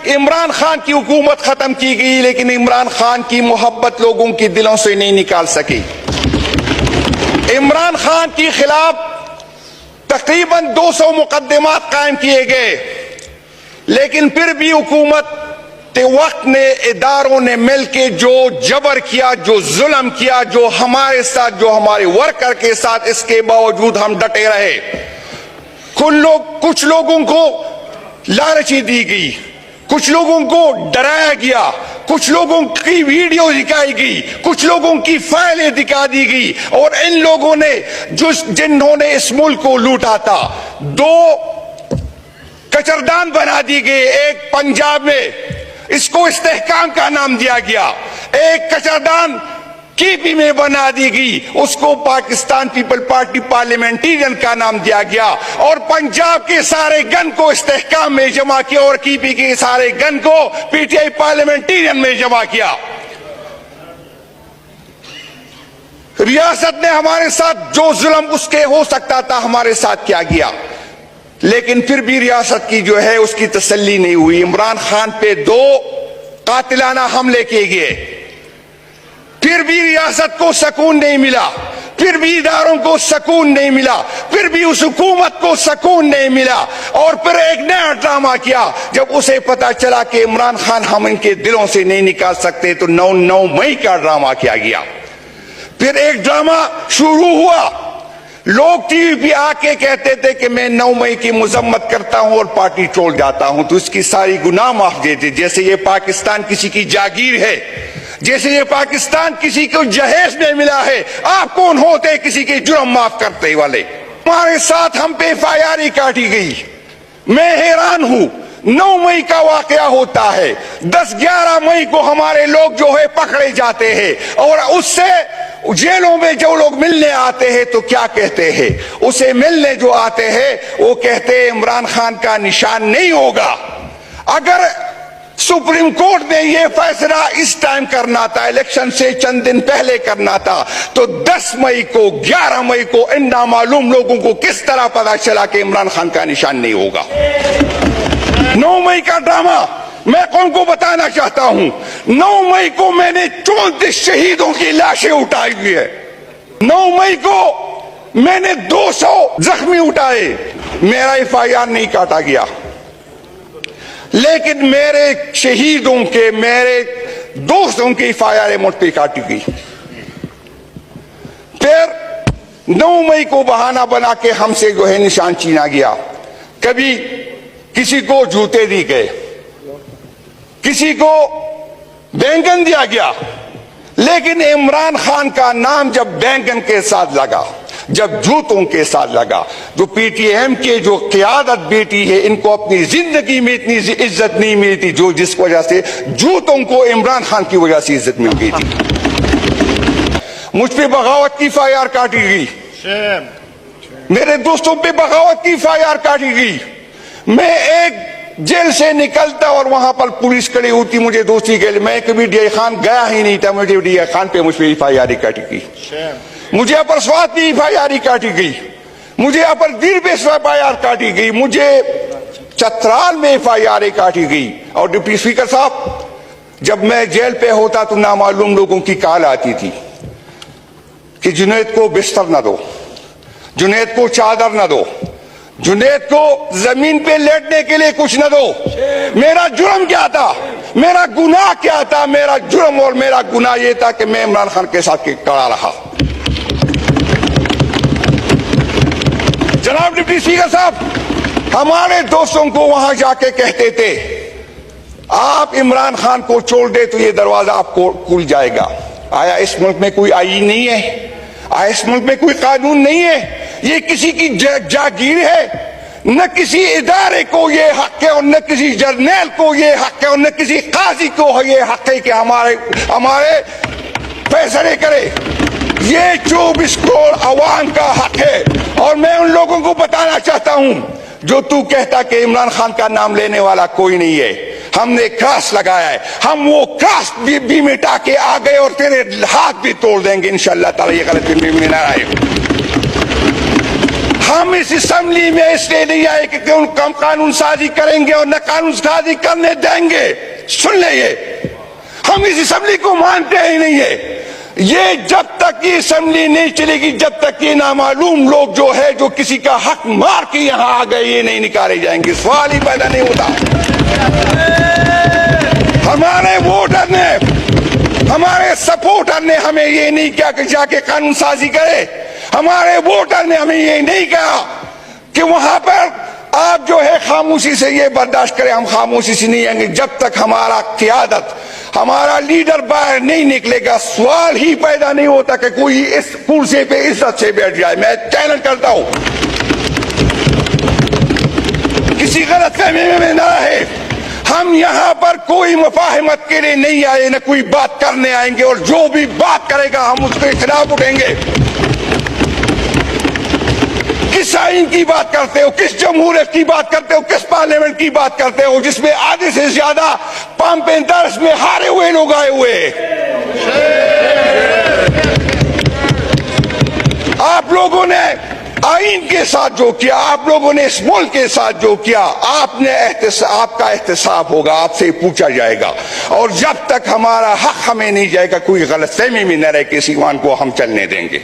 عمران خان کی حکومت ختم کی گئی لیکن عمران خان کی محبت لوگوں کے دلوں سے نہیں نکال سکی. عمران خان کے خلاف تقریباً 200 مقدمات قائم کیے گئے لیکن پھر بھی حکومت وقت نے اداروں نے مل کے جو جبر کیا, جو ظلم کیا, جو ہمارے ساتھ, جو ہمارے ورکر کے ساتھ, اس کے باوجود ہم ڈٹے رہے. کچھ لوگوں کو لالچی دی گئی, کچھ لوگوں کو ڈرایا گیا, کچھ لوگوں کی ویڈیو دکھائی گئی, کچھ لوگوں کی فائلیں دکھا دی گئی, اور ان لوگوں نے جنہوں نے اس ملک کو لوٹا تھا 2 کچردان بنا دی گئے. ایک پنجاب میں اس کو استحکام کا نام دیا گیا, ایک کچردان کی پی میں بنا دی گئی, اس کو پاکستان پیپل پارٹی پارلیمنٹیرین کا نام دیا گیا, اور پنجاب کے سارے گن کو استحکام میں جمع کیا اور کی پی کے سارے گن کو پی ٹی آئی پارلیمنٹیرین میں جمع کیا. ریاست نے ہمارے ساتھ جو ظلم اس کے ہو سکتا تھا ہمارے ساتھ کیا گیا, لیکن پھر بھی ریاست کی جو ہے اس کی تسلی نہیں ہوئی. عمران خان پہ 2 قاتلانہ حملے کیے گئے, پھر بھی ریاست کو سکون نہیں ملا, پھر بھی اداروں کو سکون نہیں ملا, پھر بھی اس حکومت کو سکون نہیں ملا, اور پھر ایک نیا ڈرامہ کیا. جب اسے پتا چلا کہ عمران خان ہم ان کے دلوں سے نہیں نکال سکتے تو 9 مئی کا ڈرامہ کیا گیا. پھر ایک ڈرامہ شروع ہوا, لوگ ٹی وی پہ آ کے کہتے تھے کہ میں 9 مئی کی مذمت کرتا ہوں اور پارٹی چھوڑ جاتا ہوں تو اس کی ساری گناہ معاف دیتے, جیسے یہ پاکستان کسی کی جاگیر ہے, جیسے یہ پاکستان کسی کو جہیز میں ملا ہے. آپ کون ہوتے کسی کے جرم معاف کرتے والے؟ ہمارے ساتھ ہم پہ FIR کاٹی گئی. میں حیران ہوں, 9 مئی کا واقعہ ہوتا ہے, 10-11 مئی کو ہمارے لوگ جو ہے پکڑے جاتے ہیں, اور اس سے جیلوں میں جو لوگ ملنے آتے ہیں تو کیا کہتے ہیں؟ اسے ملنے جو آتے ہیں وہ کہتے ہیں عمران خان کا نشان نہیں ہوگا. اگر سپریم کورٹ نے یہ فیصلہ اس ٹائم کرنا تھا, الیکشن سے چند دن پہلے کرنا تھا, تو 10 مئی کو 11 مئی کو ان نامعلوم لوگوں کو کس طرح پتا چلا کہ عمران خان کا نشان نہیں ہوگا؟ 9 مئی کا ڈرامہ میں کون کو بتانا چاہتا ہوں. 9 مئی کو میں نے 34 شہیدوں کی لاشیں اٹھائی ہوئی ہے. 9 مئی کو میں نے 200 زخمی اٹھائے. میرا FIR نہیں کاٹا گیا, لیکن میرے شہیدوں کے, میرے دوستوں کی FIR مجھ پہ کاٹی گئی. پھر 9 مئی کو بہانہ بنا کے ہم سے جو ہے نشان چھینا گیا. کبھی کسی کو جوتے دی گئے, کسی کو بینگن دیا گیا, لیکن عمران خان کا نام جب بینگن کے ساتھ لگا, جب جوتوں کے ساتھ لگا, جو پی ٹی ایم کے جو قیادت بیٹی ہے ان کو اپنی زندگی میں اتنی عزت نہیں ملی تھی جو جس وجہ سے جوتوں کو عمران خان کی وجہ سے عزت مل گئی تھی. مجھ پہ بغاوت کی FIR کاٹی گئی, میرے دوستوں پہ بغاوت کی FIR کاٹی گئی. میں ایک جیل سے نکلتا اور وہاں پر پولیس کھڑی ہوتی مجھے دوستی کے لیے, میں کبھی ڈی آئی خان گیا ہی نہیں تھا, مجھے ڈی آئی خان پہ مجھ پہ FIR کاٹی گئی. مجھے اپر سوات کی FIR کاٹی گئی, مجھے اپر دیر پہ FIR کاٹی گئی, مجھے چترال میں FIR کاٹی گئی. اور ڈپٹی اسپیکر صاحب جب میں جیل پہ ہوتا تو نامعلوم لوگوں کی کال آتی تھی کہ جنید کو بستر نہ دو, جنید کو چادر نہ دو, جنید کو زمین پہ لیٹنے کے لیے کچھ نہ دو. میرا جرم کیا تھا, میرا گناہ کیا تھا؟ میرا جرم اور میرا گناہ یہ تھا کہ میں عمران خان کے ساتھ کھڑا رہا. جناب ڈپٹی اسپیکر صاحب ہمارے دوستوں کو وہاں جا کے کہتے تھے آپ عمران خان کو چھوڑ دے تو یہ دروازہ آپ کو کھل جائے گا. آیا اس ملک میں کوئی آئین نہیں ہے؟ آیا اس ملک میں کوئی قانون نہیں ہے؟ یہ کسی کی جاگیر ہے؟ نہ کسی ادارے کو یہ حق ہے اور نہ کسی جرنیل کو یہ حق ہے اور نہ کسی قاضی کو یہ حق ہے کہ ہمارے فیصلے کرے. یہ 24 کروڑ عوام کا حق ہے. اور میں ان لوگوں کو بتانا چاہتا ہوں جو تو کہتا کہ عمران خان کا نام لینے والا کوئی نہیں ہے, ہم نے کراس لگایا ہے, ہم وہ کراس بھی مٹا کے آ گئے اور تیرے ہاتھ بھی توڑ دیں گے انشاءاللہ تعالی. یہ غلط فہمی میں نہ آئے. ہم اس اسمبلی میں اس لیے نہیں آئے کہ ہم قانون سازی کریں گے اور نہ قانون سازی کرنے دیں گے. سن لیں یہ ہم اس اسمبلی کو مانتے ہی نہیں ہے. یہ جب تک یہ اسمبلی نہیں چلے گی, جب تک یہ نامعلوم لوگ جو ہے جو کسی کا حق مار کے یہاں آ گئے یہ نہیں نکالے جائیں گے. سوال ہی پیدا نہیں ہوتا. ہمارے ووٹر نے, ہمارے سپورٹر نے ہمیں یہ نہیں کہا کہ جا کے قانون سازی کرے. ہمارے ووٹر نے ہمیں یہ نہیں کہا کہ وہاں پر آپ جو ہے خاموشی سے یہ برداشت کریں. ہم خاموشی سے نہیں آئیں گے جب تک ہمارا قیادت, ہمارا لیڈر باہر نہیں نکلے گا. سوال ہی پیدا نہیں ہوتا کہ کوئی اس کرسی پہ عزت سے بیٹھ جائے. میں چیلنج کرتا ہوں, کسی غلط فہمی میں نہ رہے. ہم یہاں پر کوئی مفاہمت کے لیے نہیں آئے, نہ کوئی بات کرنے آئیں گے, اور جو بھی بات کرے گا ہم اس کے خلاف اٹھیں گے. کس آئین کی بات کرتے ہو, کس جمہوریت کی بات کرتے ہو, کس پارلیمنٹ کی بات کرتے ہو جس میں آدھے سے زیادہ پمپ انٹرس میں ہارے ہوئے لوگ آئے ہوئے. آپ لوگوں نے آئین کے ساتھ جو کیا, آپ لوگوں نے اس ملک کے ساتھ جو کیا, آپ کا احتساب ہوگا, آپ سے پوچھا جائے گا. اور جب تک ہمارا حق ہمیں نہیں جائے گا کوئی غلط فہمی میں نہ رہے کہ اس ایوان کو ہم چلنے دیں گے.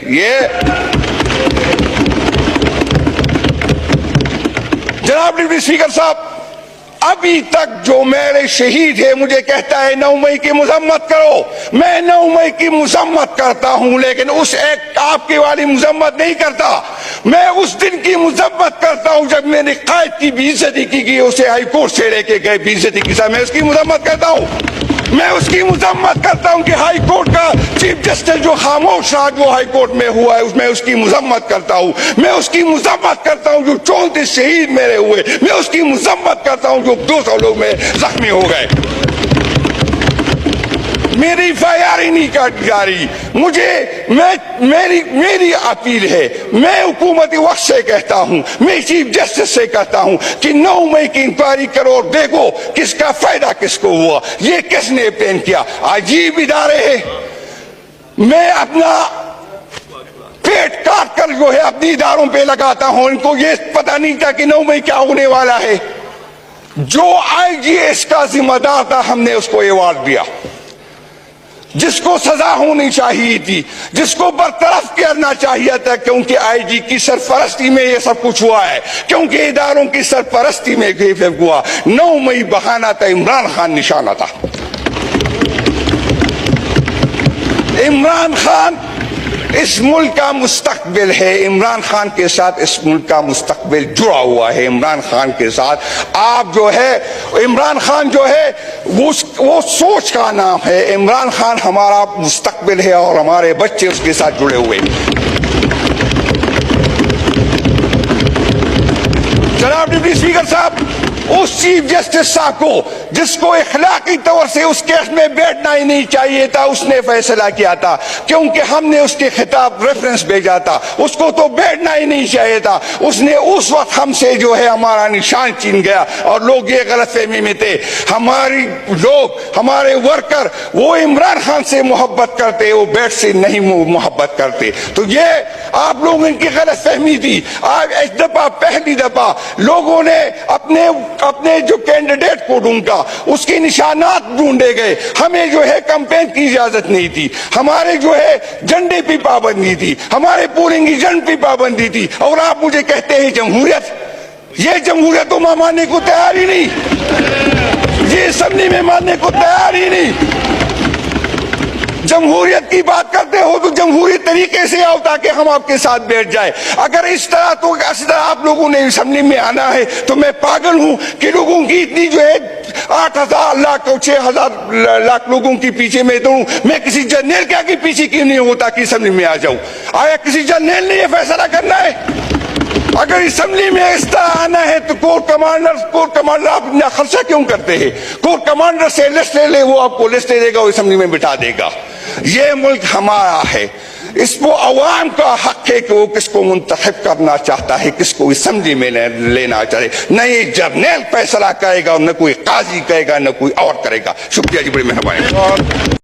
جناب ڈپٹی اسپیکر صاحب, ابھی تک جو میرے شہید ہے مجھے کہتا ہے 9 مئی کی مذمت کرو. میں 9 مئی کی مذمت کرتا ہوں, لیکن اس ایک آپ کی والی مذمت نہیں کرتا. میں اس دن کی مذمت کرتا ہوں جب میرے قائد کی بے عزتی کی گئی, اسے ہائی کورٹ سے لے کے گئے بے عزتی کے ساتھ. میں اس کی مذمت کرتا ہوں. میں اس کی مذمت کرتا ہوں کہ ہائی کورٹ کا چیف جسٹس جو خاموش رہا جو ہائی کورٹ میں ہوا ہے, میں اس کی مذمت کرتا ہوں. میں اس کی مذمت کرتا ہوں جو 34 شہید میرے ہوئے. میں اس کی مذمت کرتا ہوں جو 200 لوگ میں زخمی ہو گئے. میری فیاری نہیں کاٹی جا رہی. میری اپیل ہے, میں حکومتی وقت سے کہتا ہوں, میں چیف جسٹس سے کہتا ہوں کہ 9 مئی کی انکوائری کرو اور دیکھو کس کا فائدہ کس کو ہوا, یہ کس نے پین کیا. عجیب ادارے ہیں. میں اپنا پیٹ کاٹ کر جو ہے اپنی اداروں پہ لگاتا ہوں. ان کو یہ پتہ نہیں تھا کہ 9 مئی کیا ہونے والا ہے. جو آئی جی ایس کا ذمہ دار تھا ہم نے اس کو ایوارڈ دیا, جس کو سزا ہونی چاہیے تھی, جس کو برطرف کرنا چاہیے تھا, کیونکہ آئی جی کی سرپرستی میں یہ سب کچھ ہوا ہے, کیونکہ اداروں کی سرپرستی میں یہ ہوا. 9 مئی بہانہ تھا, عمران خان نشانہ تھا. عمران خان اس ملک کا مستقبل ہے. عمران خان کے ساتھ اس ملک کا مستقبل جڑا ہوا ہے. عمران خان کے ساتھ آپ جو ہے, عمران خان جو ہے وہ سوچ کا نام ہے. عمران خان ہمارا مستقبل ہے اور ہمارے بچے اس کے ساتھ جڑے ہوئے. جناب ڈپٹی اسپیکر صاحب, اس چیف جسٹس صاحب کو جس کو اخلاقی طور سے اس کیس میں بیٹھنا ہی نہیں چاہیے تھا, اس نے فیصلہ کیا تھا, کیونکہ ہم نے اس کے خطاب ریفرنس بھیجا تھا. اس کو تو بیٹھنا ہی نہیں چاہیے تھا. اس نے اس وقت ہم سے جو ہے ہمارا نشان چھین گیا, اور لوگ یہ غلط فہمی میں تھے. ہمارے ورکر وہ عمران خان سے محبت کرتے, وہ بیٹ سے نہیں محبت کرتے. تو یہ آپ لوگوں کی غلط فہمی تھی. آج ایک دفعہ, پہلی دفعہ لوگوں نے اپنے جو کینڈیڈیٹ کو ڈھونڈا, اس کے نشانات ڈھونڈے گئے. ہمیں جو ہے کمپین کی اجازت نہیں تھی, ہمارے جو ہے جھنڈے پہ پابندی تھی, ہمارے پولنگ ایجنٹ پہ پابندی تھی. اور آپ مجھے کہتے ہیں جمہوریت. یہ جمہوریت تو میں ماننے کو تیار ہی نہیں, یہ اسمبلی میں ماننے کو تیار ہی نہیں. جمہوریت کی بات کرتے ہو تو جمہوری طریقے سے آؤ تاکہ ہم آپ کے ساتھ بیٹھ جائے. اگر اس طرح آپ لوگوں نے اسمبلی میں آنا ہے تو میں پاگل ہوں کہ لوگوں کی اتنی جو ہے 8,000 لاکھ اور 6,000 لاکھ لوگوں کے پیچھے میں تو میں کسی جرنیل کیا کے پیچھے کیوں نہیں ہوتا کہ اسمبلی میں آ جاؤں. آیا کسی جرنیل نے یہ فیصلہ کرنا ہے؟ اگر اسمبلی میں اس طرح آنا ہے تو کورٹ کمانڈر آپ اتنا خرچہ کیوں کرتے ہیں؟ کورٹ کمانڈر سے لسٹ لے لے, وہ آپ کو لسٹ دے گا, وہ اسمبلی میں بٹھا دے گا. یہ ملک ہمارا ہے, اس کو عوام کا حق ہے کہ وہ کس کو منتخب کرنا چاہتا ہے, کس کو اسمبلی میں لینا چاہے. نہ یہ جرنیل فیصلہ کرے گا, نہ کوئی قاضی کرے گا, نہ کوئی اور کرے گا. شکریہ جی, بڑی مہربانی.